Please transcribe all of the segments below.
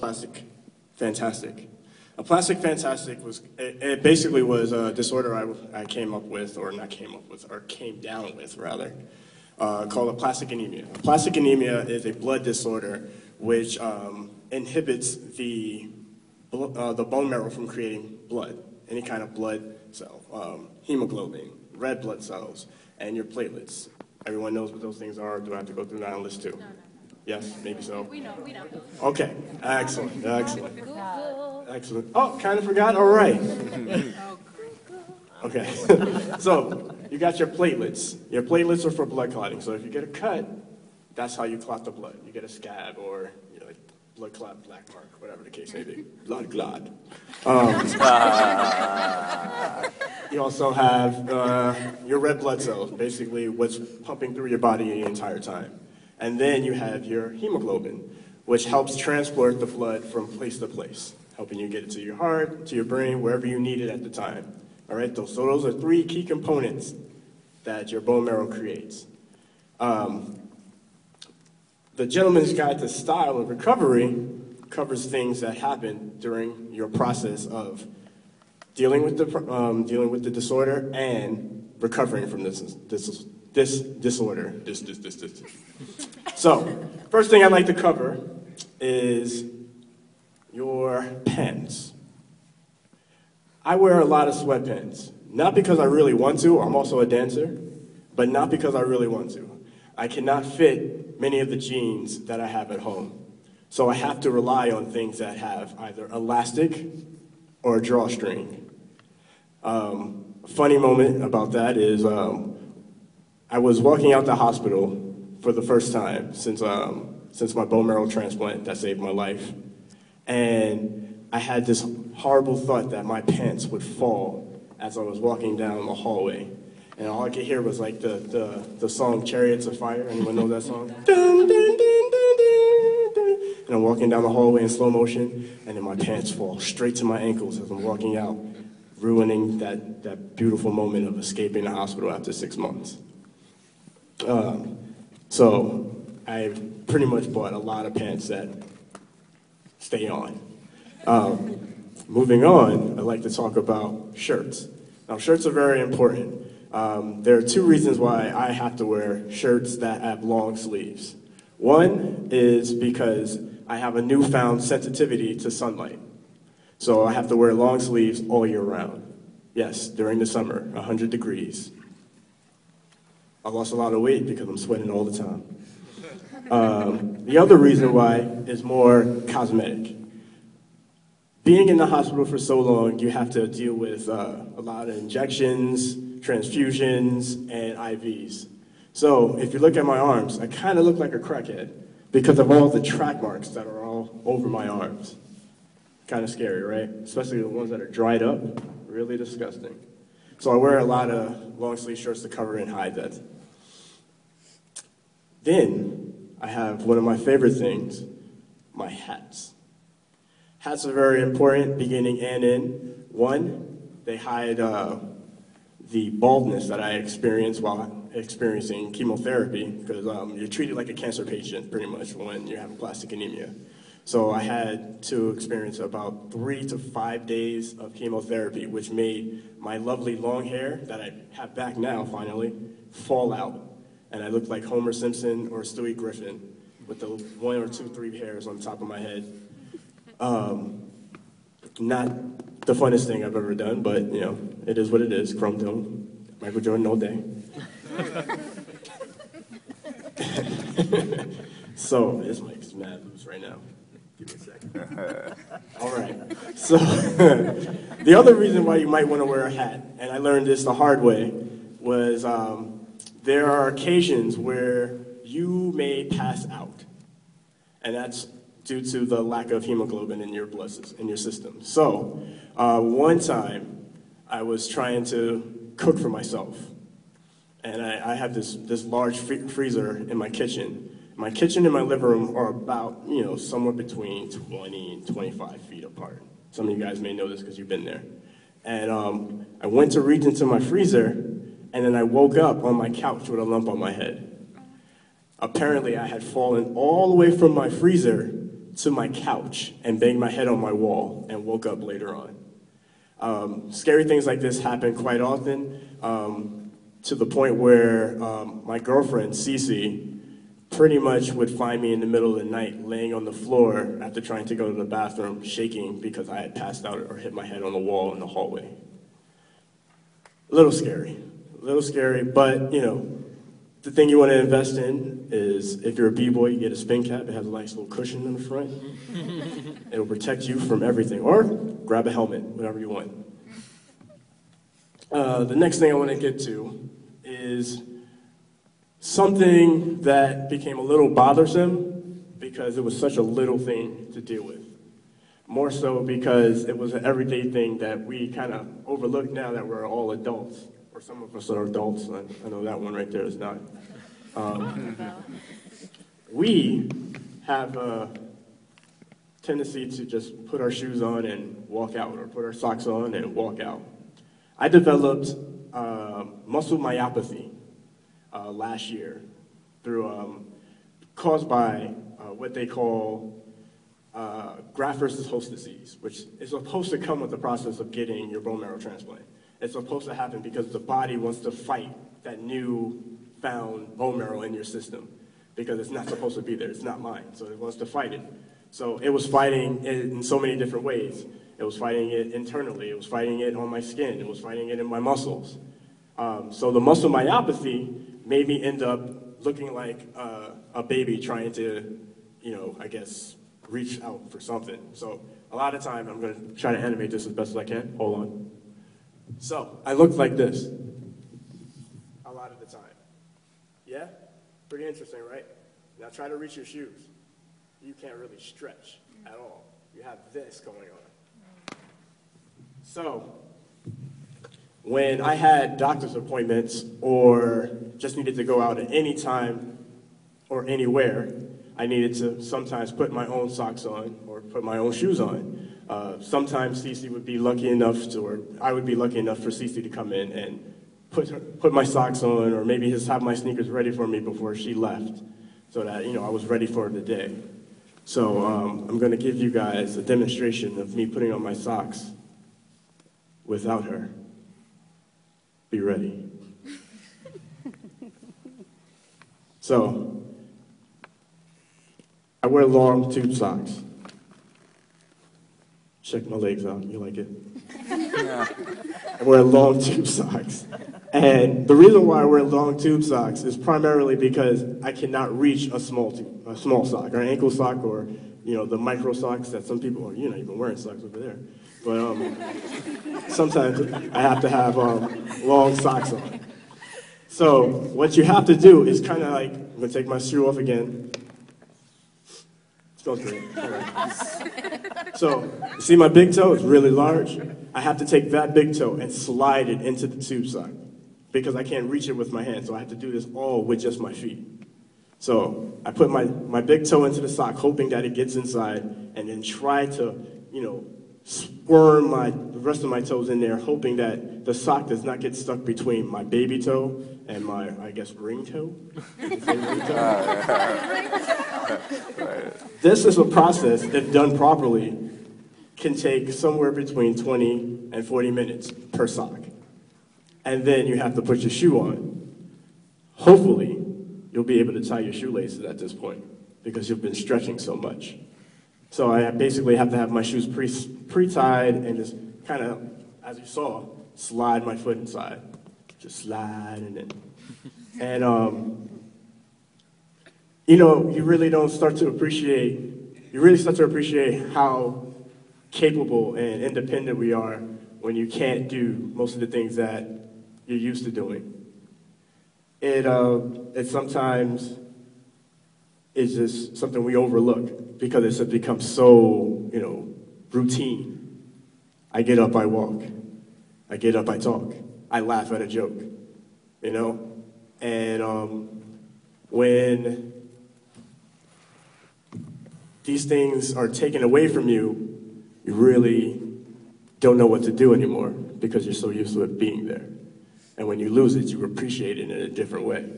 Aplastic Fantastic. Aplastic Fantastic was, it basically was a disorder I came up with, or not came up with, or came down with, rather, called aplastic anemia. Aplastic anemia is a blood disorder which inhibits the bone marrow from creating blood, any kind of blood cell, hemoglobin, red blood cells, and your platelets. Everyone knows what those things are. Do I have to go through that on list too? No. Yes, maybe so. We know. Okay, excellent. Excellent. Oh, kind of forgot? All right. Okay, so you got your platelets. Your platelets are for blood clotting. So if you get a cut, that's how you clot the blood. You get a scab or blood clot, black mark, whatever the case may be. Blood clot. You also have your red blood cells, basically what's pumping through your body the entire time. And then you have your hemoglobin, which helps transport the blood from place to place, helping you get it to your heart, to your brain, wherever you need it at the time. All right, so those are three key components that your bone marrow creates. The Gentleman's Guide to Style and Recovery covers things that happen during your process of dealing with the disorder and recovering from this disorder. So, first thing I'd like to cover is your pants. I wear a lot of sweatpants, not because I really want to, I'm also a dancer, but not because I really want to. I cannot fit many of the jeans that I have at home. So I have to rely on things that have either elastic or a drawstring. A funny moment about that is I was walking out the hospital for the first time since my bone marrow transplant that saved my life. And I had this horrible thought that my pants would fall as I was walking down the hallway. And all I could hear was like the song Chariots of Fire. Anyone know that song? Dun, dun, dun, dun, dun, dun. And I'm walking down the hallway in slow motion, and then my pants fall straight to my ankles as I'm walking out, ruining that beautiful moment of escaping the hospital after 6 months. So I pretty much bought a lot of pants that stay on. Moving on, I'd like to talk about shirts. Now, shirts are very important. There are two reasons why I have to wear shirts that have long sleeves. One is because I have a newfound sensitivity to sunlight. So I have to wear long sleeves all year round. Yes, during the summer, 100 degrees. I lost a lot of weight because I'm sweating all the time. The other reason why is more cosmetic. Being in the hospital for so long, you have to deal with a lot of injections, transfusions, and IVs. So if you look at my arms, I kind of look like a crackhead because of all the track marks that are all over my arms. Kind of scary, right? Especially the ones that are dried up. Really disgusting. So I wear a lot of long sleeve shirts to cover and hide that. Then I have one of my favorite things, my hats. Hats are very important, beginning and end. One, they hide the baldness that I experienced while experiencing chemotherapy, because you're treated like a cancer patient pretty much when you have aplastic anemia. So I had to experience about 3 to 5 days of chemotherapy, which made my lovely long hair that I have back now finally fall out. And I looked like Homer Simpson or Stewie Griffin with the 1 or 2, 3 hairs on top of my head. Not the funnest thing I've ever done, but you know, it is what it is. Chrome dome, Michael Jordan all day. So this mic's mad loose right now. Give me a second. All right. So the other reason why you might want to wear a hat, and I learned this the hard way, was there are occasions where you may pass out, and that's due to the lack of hemoglobin in your system. So one time I was trying to cook for myself, and I have this large freezer in my kitchen. My kitchen and my living room are about, somewhere between 20 and 25 feet apart. Some of you guys may know this because you've been there. And I went to reach into my freezer, and then I woke up on my couch with a lump on my head. Apparently, I had fallen all the way from my freezer to my couch and banged my head on my wall and woke up later on. Scary things like this happen quite often, to the point where my girlfriend, Cece, pretty much would find me in the middle of the night laying on the floor after trying to go to the bathroom, shaking because I had passed out or hit my head on the wall in the hallway. A little scary, but you know, the thing you want to invest in is, if you're a b-boy, you get a spin cap. It has a nice little cushion in the front. It'll protect you from everything. Or grab a helmet, whatever you want. The next thing I want to get to is something that became a little bothersome because it was such a little thing to deal with. More so because it was an everyday thing that we kind of overlook now that we're all adults. Or some of us are adults. I know that one right there is not. We have a tendency to just put our shoes on and walk out, or put our socks on and walk out. I developed muscle myopathy last year through caused by what they call graft versus host disease, which is supposed to come with the process of getting your bone marrow transplant. It's supposed to happen because the body wants to fight that new found bone marrow in your system, because it's not supposed to be there. It's not mine, so it wants to fight it. So it was fighting it in so many different ways. It was fighting it internally. It was fighting it on my skin. It was fighting it in my muscles. So the muscle myopathy made me end up looking like a baby trying to, I guess, reach out for something. So a lot of time, I'm going to try to animate this as best as I can. Hold on. So I looked like this a lot of the time. Yeah? Pretty interesting, right? Now try to reach your shoes. You can't really stretch at all. You have this going on. So when I had doctor's appointments or just needed to go out at any time or anywhere, I needed to sometimes put my own socks on or put my own shoes on. Sometimes Cece would be lucky enough to, or I would be lucky enough for Cece to come in and put my socks on, or maybe just have my sneakers ready for me before she left, so that I was ready for the day. So I'm going to give you guys a demonstration of me putting on my socks without her. Be ready. So I wear long tube socks. Check my legs out. You like it? Yeah. I wear long tube socks. And the reason why I wear long tube socks is primarily because I cannot reach a small sock, or an ankle sock, or the micro socks that some people are. You're not even wearing socks over there. But sometimes I have to have long socks on. So what you have to do is kind of like, I'm going to take my shoe off again. Smells great. All right. So, you see my big toe is really large? I have to take that big toe and slide it into the tube sock because I can't reach it with my hand, so I have to do this all with just my feet. So, I put my big toe into the sock, hoping that it gets inside, and then try to, squirm the rest of my toes in there, hoping that the sock does not get stuck between my baby toe and my, I guess, ring toe. This is a process, if done properly, can take somewhere between 20 and 40 minutes per sock. And then you have to put your shoe on. Hopefully, you'll be able to tie your shoelaces at this point because you've been stretching so much. So I basically have to have my shoes pre-tied and just kind of, as you saw, slide my foot inside. Just slide and then. And, you really start to appreciate how capable and independent we are when you can't do most of the things that you're used to doing. It sometimes is just something we overlook because it's become so, routine. I get up, I walk. I get up, I talk. I laugh at a joke, And when these things are taken away from you, you really don't know what to do anymore because you're so used to it being there. And when you lose it, you appreciate it in a different way.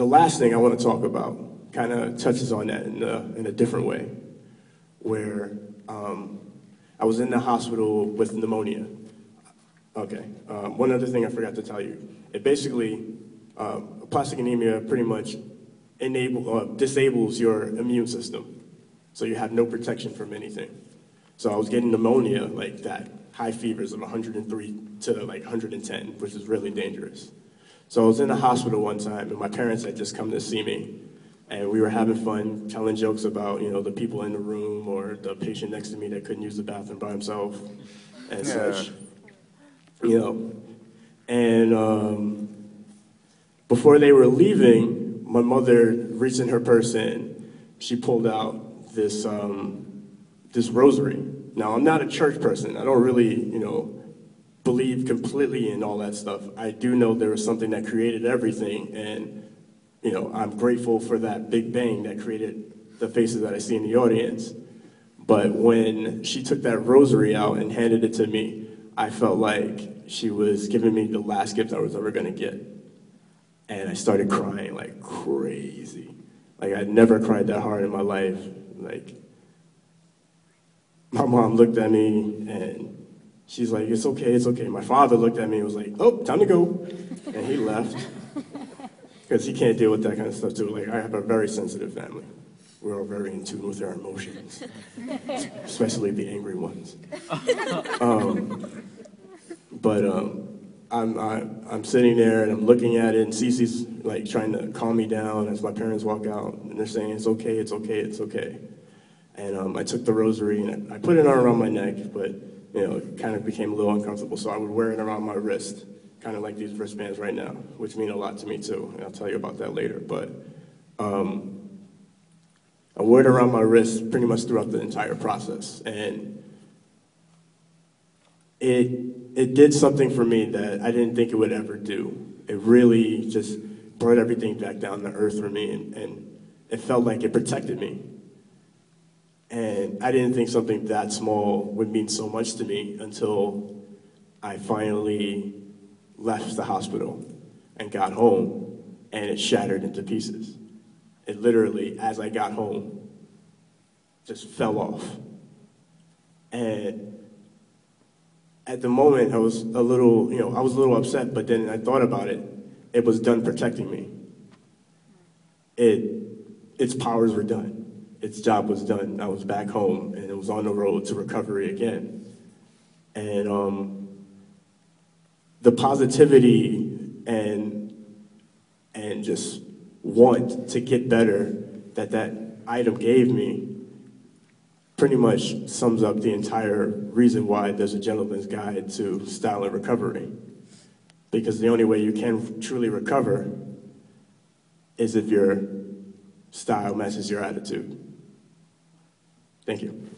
the last thing I want to talk about kind of touches on that in a different way, where I was in the hospital with pneumonia. Okay, one other thing I forgot to tell you. It basically, aplastic anemia pretty much disables your immune system, so you have no protection from anything. So I was getting pneumonia like that, high fevers of 103 to like 110, which is really dangerous. So I was in the hospital one time, and my parents had just come to see me, and we were having fun, telling jokes about, you know, the people in the room or the patient next to me that couldn't use the bathroom by himself and such, you know. And before they were leaving, my mother reached in her purse and she pulled out this this rosary. Now, I'm not a church person. I don't really, you know, believe completely in all that stuff. I do know there was something that created everything, and, you know, I'm grateful for that big bang that created the faces that I see in the audience. But when she took that rosary out and handed it to me, I felt like she was giving me the last gift I was ever gonna get. And I started crying like crazy. Like, I'd never cried that hard in my life. Like, my mom looked at me and she's like, it's okay, it's okay. My father looked at me and was like, oh, time to go. And he left. Because he can't deal with that kind of stuff too. Like, I have a very sensitive family. We're all very in tune with our emotions, especially the angry ones. I'm sitting there and I'm looking at it, and Cece's like trying to calm me down as my parents walk out, and they're saying, it's okay, it's okay, it's okay. And I took the rosary and I put it around my neck, but, you know, it kind of became a little uncomfortable, so I would wear it around my wrist, kind of like these wristbands right now, which mean a lot to me too, and I'll tell you about that later. But I wore it around my wrist pretty much throughout the entire process, and it did something for me that I didn't think it would ever do. It really just brought everything back down to earth for me, and it felt like it protected me. And I didn't think something that small would mean so much to me until I finally left the hospital and got home, and it shattered into pieces. It literally, as I got home, just fell off. And at the moment, I was a little upset, but then I thought about it. It was done protecting me. Its powers were done. Its job was done. I was back home, and it was on the road to recovery again. And the positivity and just want to get better that item gave me pretty much sums up the entire reason why there's a gentleman's guide to style and recovery. Because the only way you can truly recover is if your style matches your attitude. Thank you.